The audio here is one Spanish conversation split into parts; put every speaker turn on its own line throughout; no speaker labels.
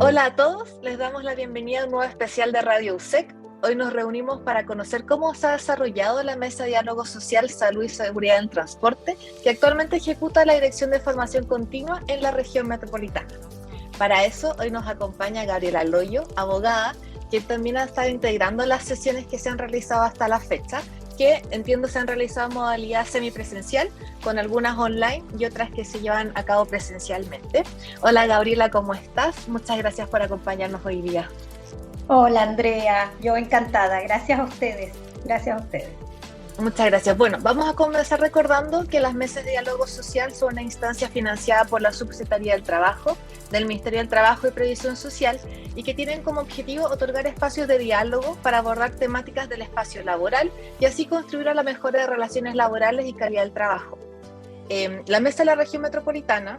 Hola a todos, les damos la bienvenida a un nuevo especial de Radio USEC. Hoy nos reunimos para conocer cómo se ha desarrollado la Mesa de Diálogo Social, Salud y Seguridad en Transporte, que actualmente ejecuta la Dirección de Formación Continua en la región metropolitana. Para eso, hoy nos acompaña Gabriela Loyo, abogada, quien también ha estado integrando las sesiones que se han realizado hasta la fecha, que entiendo se han realizado en modalidad semipresencial, con algunas online y otras que se llevan a cabo presencialmente. Hola Gabriela, ¿cómo estás? Muchas gracias por acompañarnos hoy día.
Hola Andrea, yo encantada, gracias a ustedes, gracias a ustedes.
Muchas gracias. Bueno, vamos a comenzar recordando que las mesas de diálogo social son una instancia financiada por la Subsecretaría del Trabajo, del Ministerio del Trabajo y Previsión Social, y que tienen como objetivo otorgar espacios de diálogo para abordar temáticas del espacio laboral y así contribuir a la mejora de relaciones laborales y calidad del trabajo. La mesa de la región metropolitana,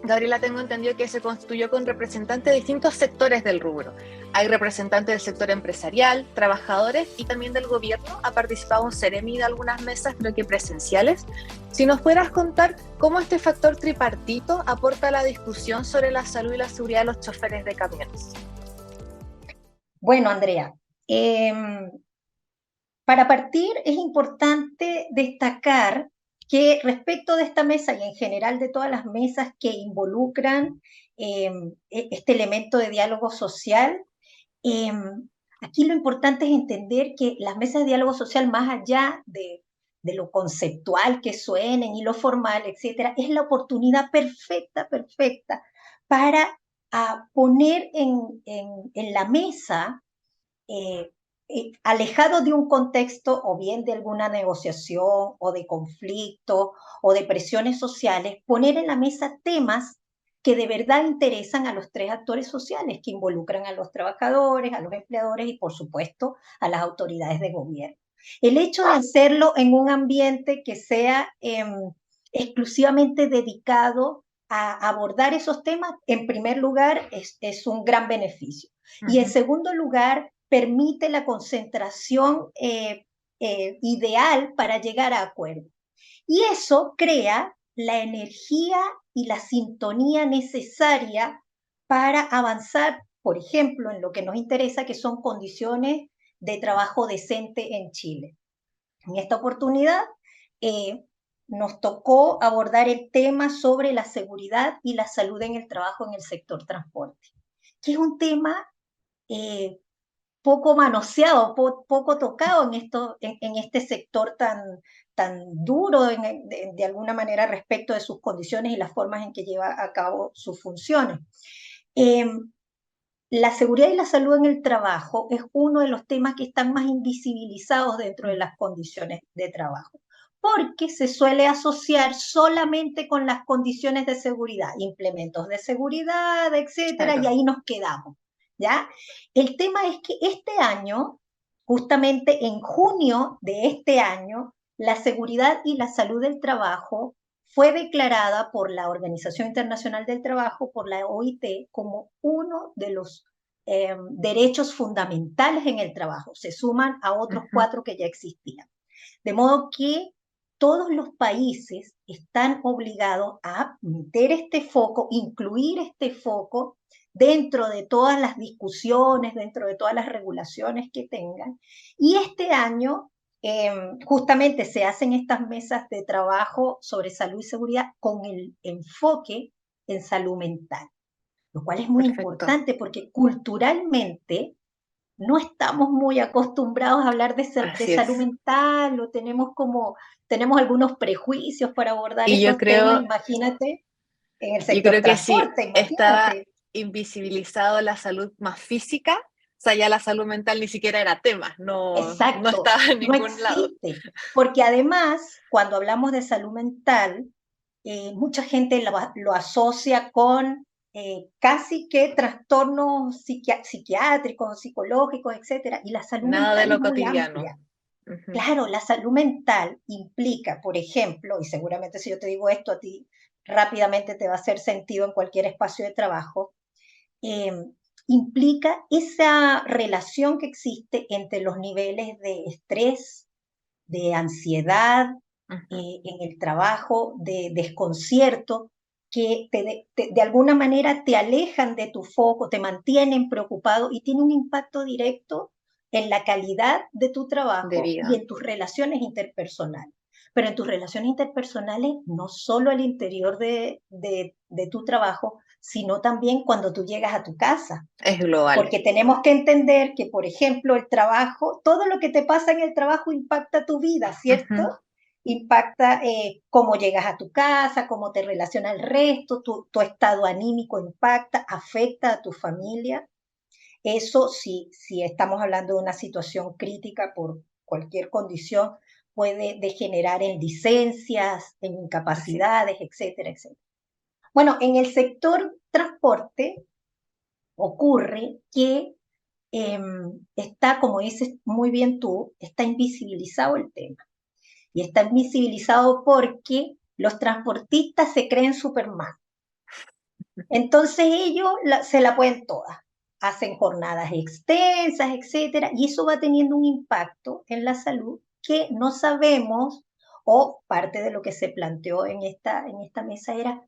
Gabriela, tengo entendido que se constituyó con representantes de distintos sectores del rubro. Hay representantes del sector empresarial, trabajadores y también del gobierno. Ha participado un Ceremi de algunas mesas, creo que presenciales. Si nos pudieras contar cómo este factor tripartito aporta a la discusión sobre la salud y la seguridad de los choferes de camiones.
Bueno, Andrea, para partir es importante destacar que respecto de esta mesa y en general de todas las mesas que involucran este elemento de diálogo social, eh, aquí lo importante es entender que las mesas de diálogo social, más allá de lo conceptual que suenen y lo formal, etcétera, es la oportunidad perfecta para poner en la mesa, eh, alejado de un contexto o bien de alguna negociación o de conflicto o de presiones sociales, poner en la mesa temas que de verdad interesan a los tres actores sociales que involucran a los trabajadores, a los empleadores y, por supuesto, a las autoridades de gobierno. El hecho de hacerlo en un ambiente que sea exclusivamente dedicado a abordar esos temas, en primer lugar, es un gran beneficio. Y en segundo lugar, permite la concentración ideal para llegar a acuerdos. Y eso crea la energía y la sintonía necesaria para avanzar, por ejemplo, en lo que nos interesa, que son condiciones de trabajo decente en Chile. En esta oportunidad eh, nos tocó abordar el tema sobre la seguridad y la salud en el trabajo en el sector transporte, que es un tema eh, poco manoseado, poco tocado en este sector tan duro de alguna manera respecto de sus condiciones y las formas en que lleva a cabo sus funciones. Eh, la seguridad y la salud en el trabajo es uno de los temas que están más invisibilizados dentro de las condiciones de trabajo, porque se suele asociar solamente con las condiciones de seguridad, implementos de seguridad, etcétera, y
Claro.
ahí nos quedamos, ¿ya? El tema es que este año, justamente en junio de este año, la seguridad y la salud del trabajo fue declarada por la Organización Internacional del Trabajo, por la OIT, como uno de los derechos fundamentales en el trabajo. Se suman a otros 4 que ya existían. De modo que todos los países están obligados a meter este foco, incluir este foco dentro de todas las discusiones, dentro de todas las regulaciones que tengan. Y este año justamente se hacen estas mesas de trabajo sobre salud y seguridad con el enfoque en salud mental, lo cual es muy
Perfecto.
importante porque culturalmente no estamos muy acostumbrados a hablar de
Así
salud
es.
mental o tenemos algunos prejuicios para abordar
Y yo
estos temas,
creo,
imagínate, en el
yo
sector
creo que sí,
transporte,
estaba
imagínate.
invisibilizado la salud más física, o sea, ya la salud mental ni siquiera era tema, no
Exacto,
estaba en
no
ningún lado.
existe, porque además, cuando hablamos de salud mental, mucha gente lo asocia con casi que trastornos psiquiátricos, psicológicos, etcétera, y la salud
Nada de
mental es
lo
muy
cotidiano.
amplia.
Ujú.
Claro, la salud mental implica, por ejemplo, y seguramente si yo te digo esto a ti rápidamente te va a hacer sentido en cualquier espacio de trabajo, eh, implica esa relación que existe entre los niveles de estrés, de ansiedad
Ujú.
en el trabajo, de desconcierto. que de alguna manera te alejan de tu foco, te mantienen preocupado y tiene un impacto directo en la calidad de tu
de
trabajo y
vida.
en tus relaciones interpersonales. Pero en tus relaciones interpersonales, no solo al interior de tu trabajo, sino también cuando tú llegas a tu casa.
Es global.
Porque tenemos que entender que, por ejemplo, el trabajo, todo lo que te pasa en el trabajo impacta tu vida, ¿cierto?
Ujú.
Impacta cómo llegas a tu casa, cómo te relaciona el resto, tu estado anímico impacta, afecta a tu familia. Eso si estamos hablando de una situación crítica por cualquier condición, puede degenerar en licencias, en
Así.
incapacidades, etcétera, etcétera. Bueno, en el sector transporte ocurre que está, como dices muy bien tú, está invisibilizado el tema. Y está invisibilizado porque los transportistas se creen Superman. Entonces ellos se la pueden toda. Hacen jornadas extensas, etcétera, y eso va teniendo un impacto en la salud que no sabemos, o parte de lo que se planteó en esta mesa era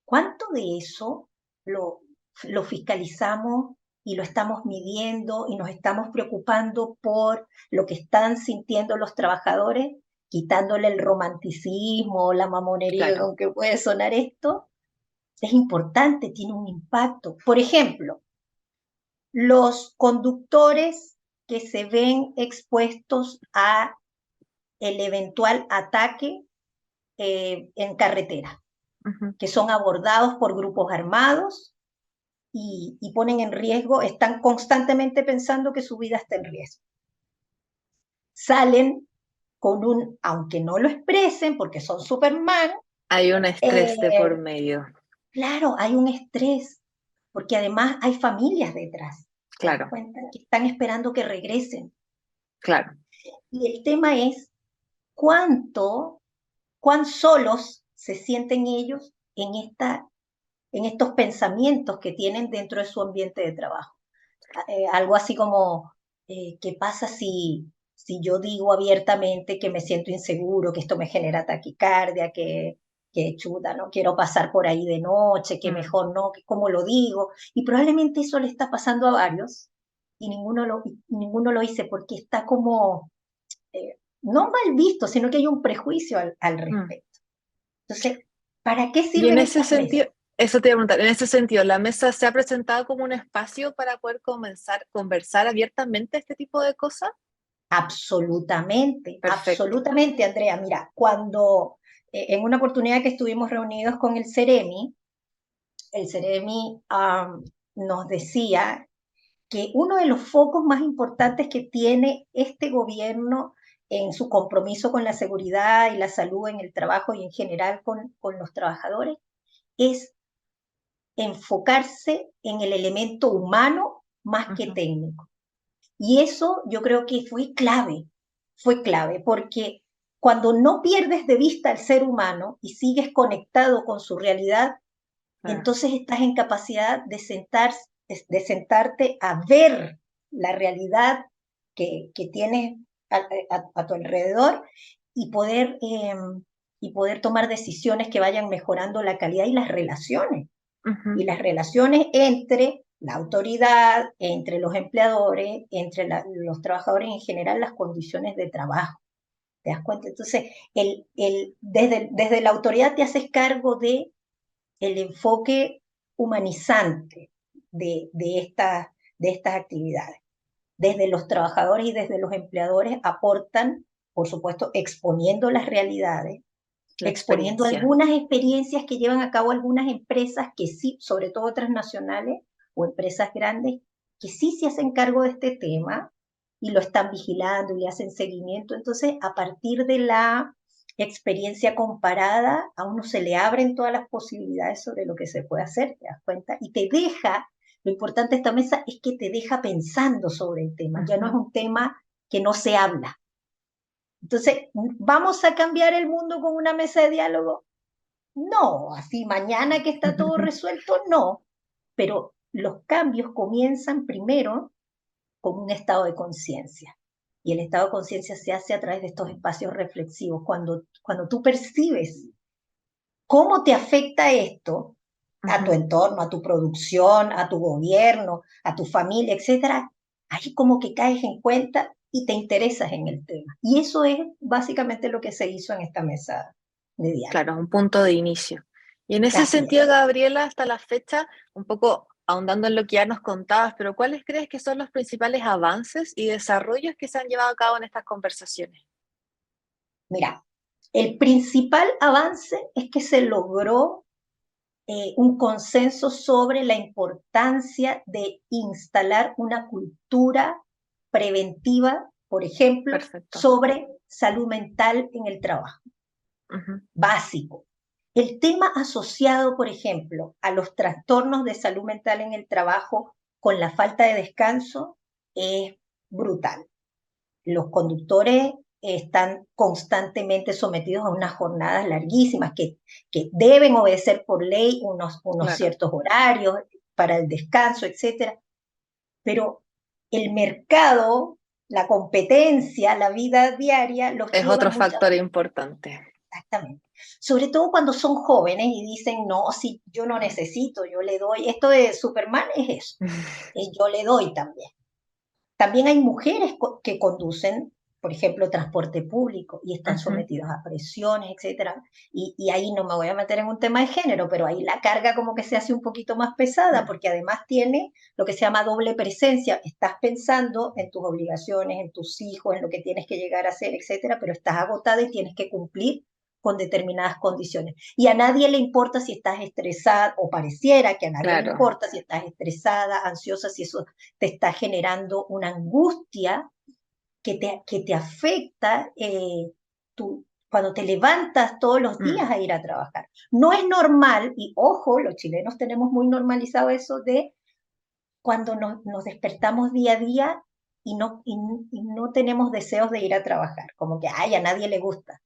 cuánto de eso lo fiscalizamos y lo estamos midiendo y nos estamos preocupando por lo que están sintiendo los trabajadores, quitándole el romanticismo, la mamonería
Claro.
con que puede sonar esto. Es importante, tiene un impacto. Por ejemplo, los conductores que se ven expuestos a el eventual ataque en carretera,
Ujú.
que son abordados por grupos armados y ponen en riesgo, están constantemente pensando que su vida está en riesgo. Salen con aunque no lo expresen porque son Superman,
Hay un estrés de por
eh,
medio.
claro, hay un estrés, porque además hay familias detrás, ¿te das
Claro,
cuenta? Que están esperando que regresen.
claro.
Y el tema es cuán solos se sienten ellos en estos pensamientos que tienen dentro de su ambiente de trabajo. Algo así como, ¿qué pasa si yo digo abiertamente que me siento inseguro, que esto me genera taquicardia, que chuta, no quiero pasar por ahí de noche, que
Mm.
mejor no, que cómo lo digo? Y probablemente eso le está pasando a varios y ninguno lo dice porque está como, no mal visto, sino que hay un prejuicio al
Mm.
respecto. Entonces, ¿para qué
Y en
sirven
ese
estas mesas?
sentido, eso te iba a preguntar, en ese sentido, ¿la mesa se ha presentado como un espacio para poder comenzar, conversar abiertamente este tipo de cosas?
Absolutamente,
Perfecto.
absolutamente, Andrea. Mira, cuando en una oportunidad que estuvimos reunidos con el Ceremi nos decía que uno de los focos más importantes que tiene este gobierno en su compromiso con la seguridad y la salud en el trabajo y en general con los trabajadores es enfocarse en el elemento humano más que
Ujú.
técnico. Y eso yo creo que fue clave, porque cuando no pierdes de vista al ser humano y sigues conectado con su realidad,
Claro.
entonces estás en capacidad de sentarte a ver la realidad que tienes a tu alrededor y poder tomar decisiones que vayan mejorando la calidad y
Ujú.
las relaciones entre la autoridad, entre los empleadores, entre los trabajadores en general, las condiciones de trabajo. ¿Te das cuenta? Entonces, desde la autoridad te haces cargo de el enfoque humanizante de estas actividades. Desde los trabajadores y desde los empleadores aportan, por supuesto, exponiendo las realidades,
La
exponiendo
experiencia.
algunas experiencias que llevan a cabo algunas empresas que sí, sobre todo transnacionales o empresas grandes, que sí se hacen cargo de este tema y lo están vigilando y le hacen seguimiento. Entonces, a partir de la experiencia comparada, a uno se le abren todas las posibilidades sobre lo que se puede hacer, ¿te das cuenta? Y te deja, lo importante de esta mesa es que te deja pensando sobre el tema, ya no es
Ujú.
un tema que no se habla. Entonces, ¿vamos a cambiar el mundo con una mesa de diálogo? No, así mañana que está todo resuelto, no. Pero los cambios comienzan primero con un estado de conciencia. Y el estado de conciencia se hace a través de estos espacios reflexivos. Cuando tú percibes ¿Cómo te afecta esto a tu
Ujú.
entorno, a tu producción, a tu gobierno, a tu familia, etcétera? Ahí como que caes en cuenta y te interesas en el tema. Y eso es básicamente lo que se hizo en esta mesa de diálogo.
Claro, es un punto de inicio. Y en ese
Así es.
sentido, Gabriela, hasta la fecha, un poco ahondando en lo que ya nos contabas, pero ¿cuáles crees que son los principales avances y desarrollos que se han llevado a cabo en estas conversaciones?
Mira, el principal avance es que se logró un consenso sobre la importancia de instalar una cultura preventiva, por ejemplo,
Perfecto.
sobre salud mental en el trabajo.
Ujú.
Básico. El tema asociado, por ejemplo, a los trastornos de salud mental en el trabajo con la falta de descanso es brutal. Los conductores están constantemente sometidos a unas jornadas larguísimas que deben obedecer por ley unos
Claro.
ciertos horarios para el descanso, etcétera. Pero el mercado, la competencia, la vida diaria los
Es
lleva
otro
muchas.
factor importante.
Exactamente. Sobre todo cuando son jóvenes y dicen, no, si yo no necesito, yo le doy. Esto de Superman es eso, es yo le doy también. También hay mujeres que conducen, por ejemplo, transporte público y están
Ujú.
sometidos a presiones, etcétera. Y ahí no me voy a meter en un tema de género, pero ahí la carga como que se hace un poquito más pesada porque además tiene lo que se llama doble presencia. Estás pensando en tus obligaciones, en tus hijos, en lo que tienes que llegar a hacer, etcétera, pero estás agotada y tienes que cumplir con determinadas condiciones. Y a nadie le importa si estás estresada, o pareciera que a nadie le
Claro.
importa si estás estresada, ansiosa, si eso te está generando una angustia que te afecta cuando te levantas todos los
Mm.
días a ir a trabajar. No es normal, y ojo, los chilenos tenemos muy normalizado eso de cuando nos despertamos día a día y no tenemos deseos de ir a trabajar, como que ay, a nadie le gusta.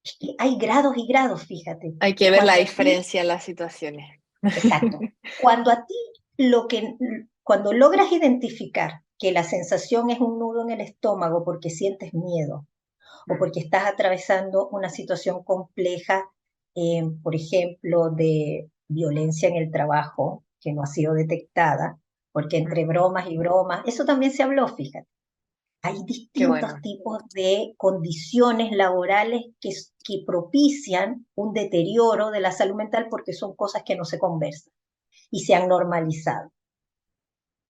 Es que hay grados y grados, fíjate.
Hay que ver la
Cuando a ti,
diferencia en las situaciones.
exacto, cuando a ti lo que, cuando logras identificar que la sensación es un nudo en el estómago porque sientes miedo o
Mm.
porque estás atravesando una situación compleja, por ejemplo, de violencia en el trabajo que no ha sido detectada, porque entre
Mm.
bromas y bromas, eso también se habló, fíjate. Hay
Qué
distintos
bueno.
tipos de condiciones laborales que propician un deterioro de la salud mental porque son cosas que no se conversan y se han normalizado.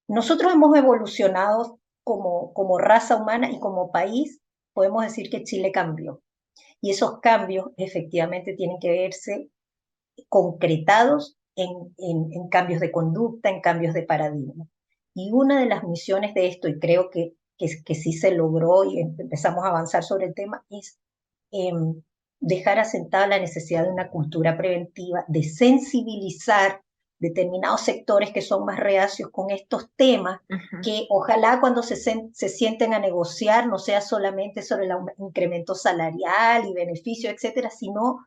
Nosotros hemos evolucionado como raza humana y como país, podemos decir que Chile cambió. Y esos cambios efectivamente tienen que verse concretados en cambios de conducta, en cambios de paradigma. Y una de las misiones de esto, y creo que sí se logró y empezamos a avanzar sobre el tema, es eh, dejar asentada la necesidad de una cultura preventiva, de sensibilizar determinados sectores que son más reacios con estos temas,
Ujú.
que ojalá cuando se sienten a negociar no sea solamente sobre el incremento salarial y beneficio, etcétera, sino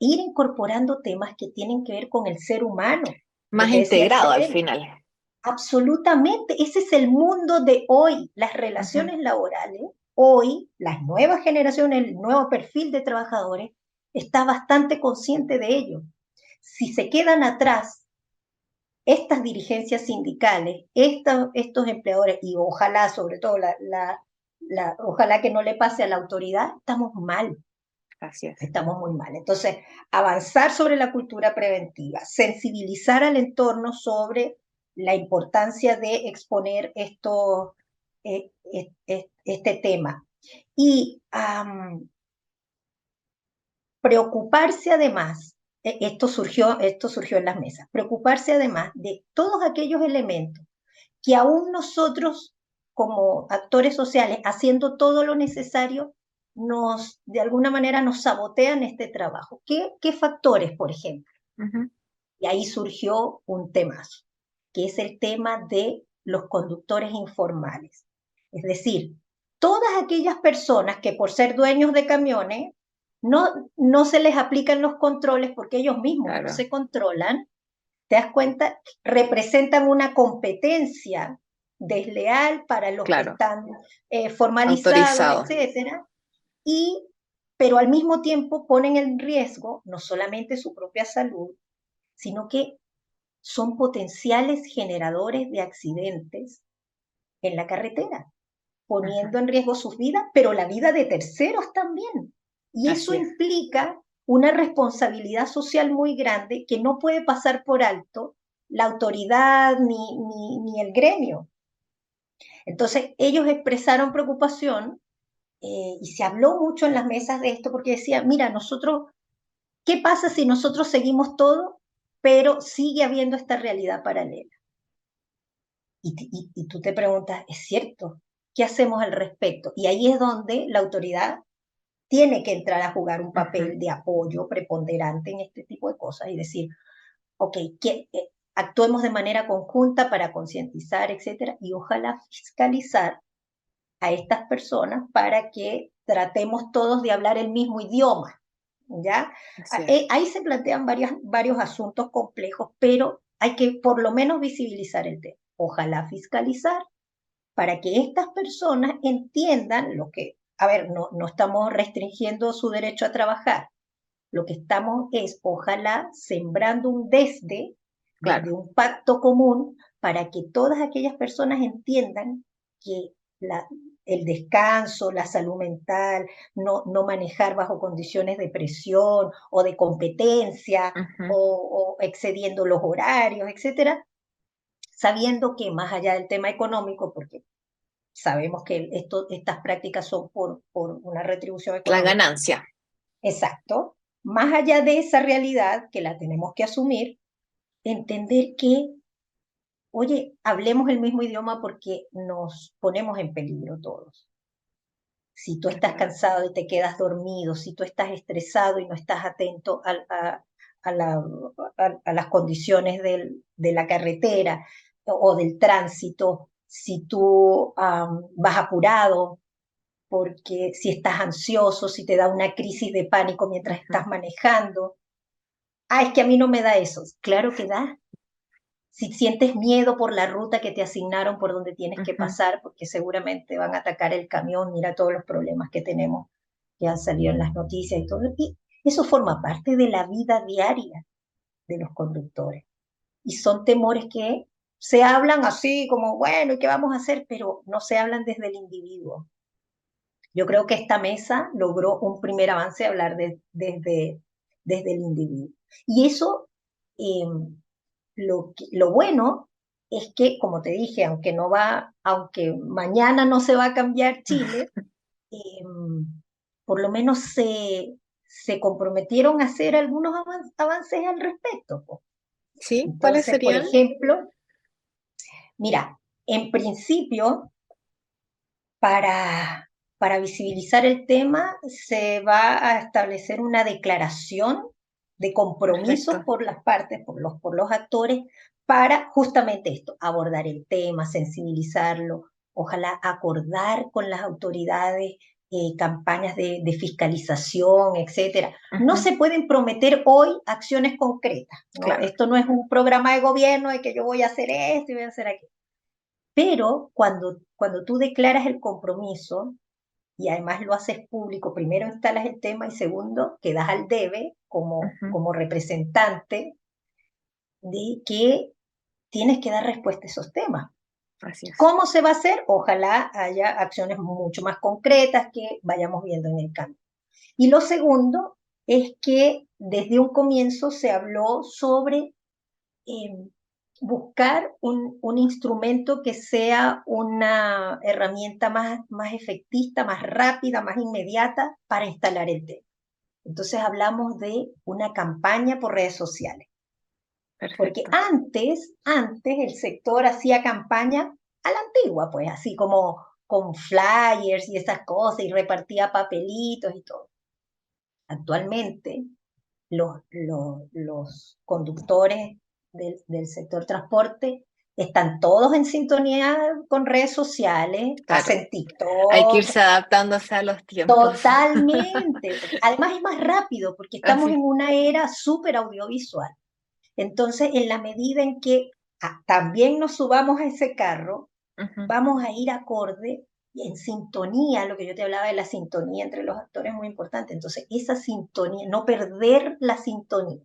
ir incorporando temas que tienen que ver con el ser humano. Lo
Más
que decía
integrado al
Excelente,
final.
absolutamente, ese es el mundo de hoy. Las
Ujú.
relaciones laborales, hoy, las nuevas generaciones, el nuevo perfil de trabajadores está bastante consciente de ello. Si se quedan atrás estas dirigencias sindicales, estos empleadores, y ojalá, sobre todo, ojalá que no le pase a la autoridad, estamos mal.
Así es.
Estamos muy mal. Entonces, avanzar sobre la cultura preventiva, sensibilizar al entorno sobre la importancia de exponer este tema y preocuparse además, esto surgió en las mesas, preocuparse además de todos aquellos elementos que aún nosotros como actores sociales, haciendo todo lo necesario, de alguna manera nos sabotean este trabajo. ¿Qué factores, por ejemplo?
Ujú.
Y ahí surgió un temazo, que es el tema de los conductores informales. Es decir, todas aquellas personas que por ser dueños de camiones no se les aplican los controles porque ellos mismos no
Claro,
se controlan, te das cuenta, representan una competencia desleal para los que
claro.
están formalizados,
Autorizado.
etcétera, y pero al mismo tiempo ponen en riesgo no solamente su propia salud, sino que son potenciales generadores de accidentes en la carretera,
Ajá,
poniendo en riesgo sus vidas, pero la vida de terceros también. Y eso
así es.
implica una responsabilidad social muy grande que no puede pasar por alto la autoridad ni el gremio. Entonces, ellos expresaron preocupación y se habló mucho en las mesas de esto porque decía, mira, nosotros, ¿qué pasa si nosotros seguimos todo, pero sigue habiendo esta realidad paralela? Y tú te preguntas, ¿es cierto? ¿Qué hacemos al respecto? Y ahí es donde la autoridad tiene que entrar a jugar un
Ujú.
papel de apoyo preponderante en este tipo de cosas y decir, ok, actuemos de manera conjunta para concientizar, etcétera, y ojalá fiscalizar a estas personas para que tratemos todos de hablar el mismo idioma, ¿ya?
Así es.
Ahí se plantean varios asuntos complejos, pero hay que por lo menos visibilizar el tema. Ojalá fiscalizar para que estas personas entiendan lo que, a ver, no estamos restringiendo su derecho a trabajar, lo que estamos es, ojalá, sembrando un desde
Claro.
un pacto común para que todas aquellas personas entiendan que la, el descanso, la salud mental, no manejar bajo condiciones de presión o de competencia
Ujú.
o excediendo los horarios, etcétera, sabiendo que más allá del tema económico, porque sabemos que estas prácticas son por una retribución
La
económica,
ganancia.
exacto, más allá de esa realidad que la tenemos que asumir, entender que, oye, hablemos el mismo idioma porque nos ponemos en peligro todos. Si tú
Es
estás
verdad.
cansado y te quedas dormido, si tú estás estresado y no estás atento a, la, a las condiciones de la carretera o del tránsito, si tú vas apurado, porque si estás ansioso, si te da una crisis de pánico mientras
Ujú.
estás manejando. Ah, es que a mí no me da eso. Claro que da. Si sientes miedo por la ruta que te asignaron, por donde tienes que
Ujú.
pasar, porque seguramente van a atacar el camión, mira todos los problemas que tenemos, que han salido en las noticias y todo. Y eso forma parte de la vida diaria de los conductores. Y son temores que se hablan así como, bueno, ¿y qué vamos a hacer? Pero no se hablan desde el individuo. Yo creo que esta mesa logró un primer avance a hablar desde el individuo. Y eso, eh, lo bueno es que, como te dije, aunque mañana no se va a cambiar Chile, eh, por lo menos se comprometieron a hacer algunos avances al respecto, po.
¿Sí? ¿Cuáles
Entonces, por
serían?
ejemplo, mira, en principio, Para, para visibilizar el tema, se va a establecer una declaración de compromisos
Perfecto.
por las partes, por los actores, para justamente esto, abordar el tema, sensibilizarlo, ojalá acordar con las autoridades campañas de fiscalización, etcétera. No
Ujú.
se pueden prometer hoy acciones concretas, ¿no?
Claro.
Esto no es un programa de gobierno de que yo voy a hacer esto y voy a hacer aquello. Pero cuando tú declaras el compromiso y además lo haces público, primero instalas el tema y segundo, quedas al debe
Ujú.
como representante de que tienes que dar respuesta a esos temas.
Así es.
¿Cómo se va a hacer? Ojalá haya acciones mucho más concretas que vayamos viendo en el campo. Y lo segundo es que desde un comienzo se habló sobre eh, buscar un instrumento que sea una herramienta más efectista, más rápida, más inmediata para instalar el tema. Entonces hablamos de una campaña por redes sociales, porque
Perfecto.
antes el sector hacía campaña a la antigua, pues así como con flyers y esas cosas y repartía papelitos y todo. Actualmente los conductores del sector transporte están todos en sintonía con redes sociales,
Claro.
hacen
Hay que
TikTok,
irse adaptándose a los tiempos.
totalmente. Además es más rápido porque estamos en
Así.
una era súper audiovisual. Entonces, en la medida en que también nos subamos a ese carro,
Ujú.
vamos a ir acorde en sintonía, lo que yo te hablaba de la sintonía entre los actores es muy importante. Entonces, esa sintonía, no perder la sintonía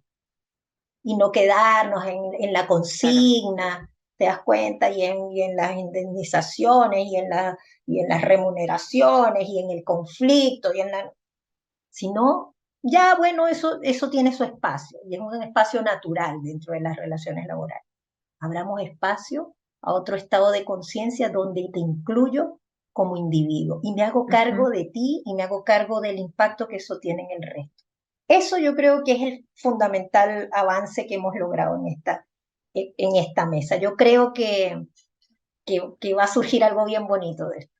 y no quedarnos en la
Claro.
consigna, te das cuenta, y en las indemnizaciones, y en las remuneraciones, y en el conflicto, sino, ya bueno, eso tiene su espacio, y es un espacio natural dentro de las relaciones laborales. Abramos espacio a otro estado de conciencia donde te incluyo como individuo y me hago cargo
Ujú.
de ti y me hago cargo del impacto que eso tiene en el resto. Eso yo creo que es el fundamental avance que hemos logrado en esta mesa. Yo creo que va a surgir algo bien bonito de esto.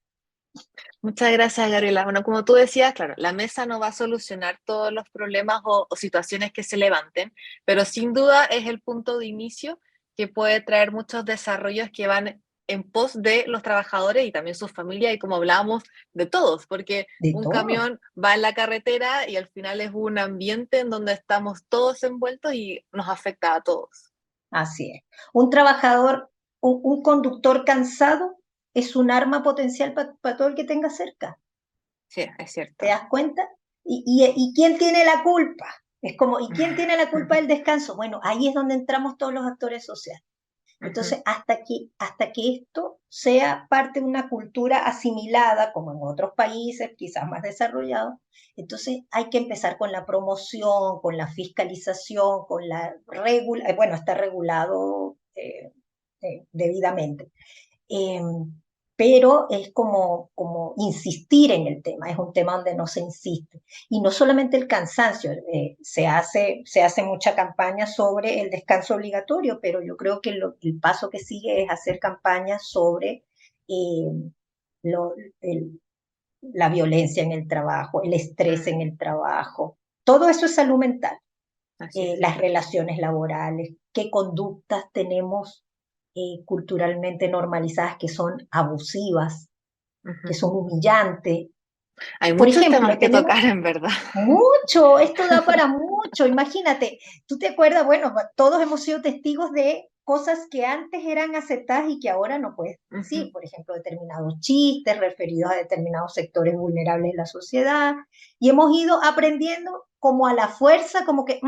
Muchas gracias, Gabriela. Bueno, como tú decías, claro, la mesa no va a solucionar todos los problemas o situaciones que se levanten, pero sin duda es el punto de inicio que puede traer muchos desarrollos que van en pos de los trabajadores y también sus familias y como hablábamos, de todos, porque
De
un
todo.
camión va en la carretera y al final es un ambiente en donde estamos todos envueltos y nos afecta a todos.
Así es. Un trabajador, un conductor cansado es un arma potencial para todo el que tenga cerca.
Sí, es
¿Te
cierto.
das cuenta? ¿Y quién tiene la culpa? Es como, ¿y quién tiene la culpa del descanso? Bueno, ahí es donde entramos todos los actores sociales.
Ujú.
Entonces, hasta que esto sea parte de una cultura asimilada, como en otros países, quizás más desarrollados, entonces hay que empezar con la promoción, con la fiscalización, con la regula, bueno, está regulado debidamente. Eh, pero es como insistir en el tema, es un tema donde no se insiste. Y no solamente el cansancio, se hace mucha campaña sobre el descanso obligatorio, pero yo creo que el paso que sigue es hacer campañas sobre eh, lo, el, la violencia en el trabajo, el estrés
Mm,
en el trabajo. Todo eso es salud mental,
así es.
las relaciones laborales, qué conductas tenemos culturalmente normalizadas que son abusivas, que
Ujú.
son humillantes.
Hay
Por
muchos temas
ejemplo,
que
tenemos
tocar, en verdad.
mucho, esto da para mucho. Imagínate, tú te acuerdas, bueno, todos hemos sido testigos de cosas que antes eran aceptadas y que ahora no puedes decir.
Ujú.
Por ejemplo, determinados chistes referidos a determinados sectores vulnerables de la sociedad. Y hemos ido aprendiendo como a la fuerza, como que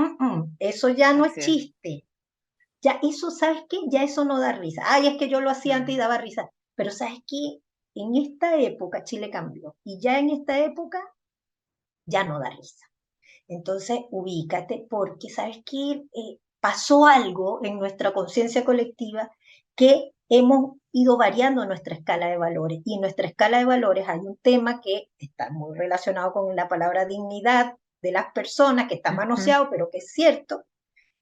eso ya no es
Así es.
chiste. Ya eso, ¿sabes qué? Ya eso no da risa. Ay, es que yo lo hacía antes y
Mm,
daba risa. Pero ¿sabes qué? En esta época Chile cambió. Y ya en esta época ya no da risa. Entonces, ubícate porque, ¿sabes qué? Pasó algo en nuestra conciencia colectiva que hemos ido variando nuestra escala de valores. Y en nuestra escala de valores hay un tema que está muy relacionado con la palabra dignidad de las personas, que está
ujú.
manoseado, pero que es cierto.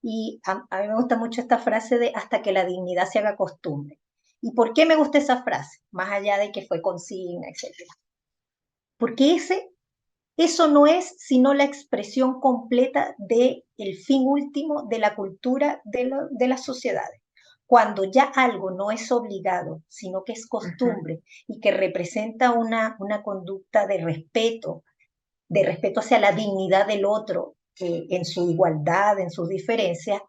Y a mí me gusta mucho esta frase de hasta que la dignidad se haga costumbre. ¿Y por qué me gusta esa frase? Más allá de que fue consigna, etcétera. Porque eso no es sino la expresión completa del fin último de la cultura de las sociedades. Cuando ya algo no es obligado, sino que es
Ujú.
costumbre y que representa una conducta de respeto hacia la dignidad del otro, en su igualdad, en sus diferencias,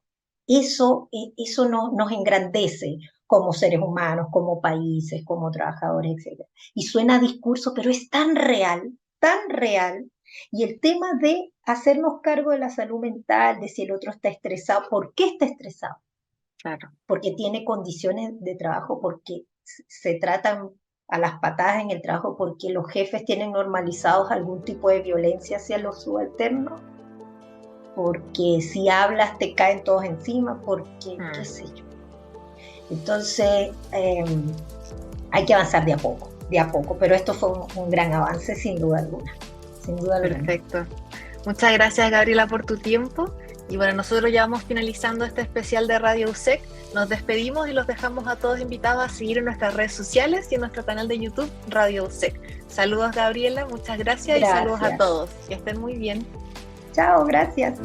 eso nos engrandece como seres humanos, como países, como trabajadores, etc. Y suena a discurso, pero es tan real. Y el tema de hacernos cargo de la salud mental, de si el otro está estresado, ¿por qué está estresado?
Claro.
Porque tiene condiciones de trabajo, porque se tratan a las patadas en el trabajo, porque los jefes tienen normalizados algún tipo de violencia hacia los subalternos, porque si hablas te caen todos encima, porque qué
Mm,
sé yo. Entonces hay que avanzar de a poco, pero esto fue un gran avance sin duda alguna, sin duda alguna.
perfecto. Muchas gracias, Gabriela, por tu tiempo. Y bueno, nosotros ya vamos finalizando este especial de Radio USEC. Nos despedimos y los dejamos a todos invitados a seguir en nuestras redes sociales y en nuestro canal de YouTube, Radio USEC. Saludos, Gabriela, muchas gracias y saludos a
Gracias.
todos. Que estén muy bien.
Chao, gracias.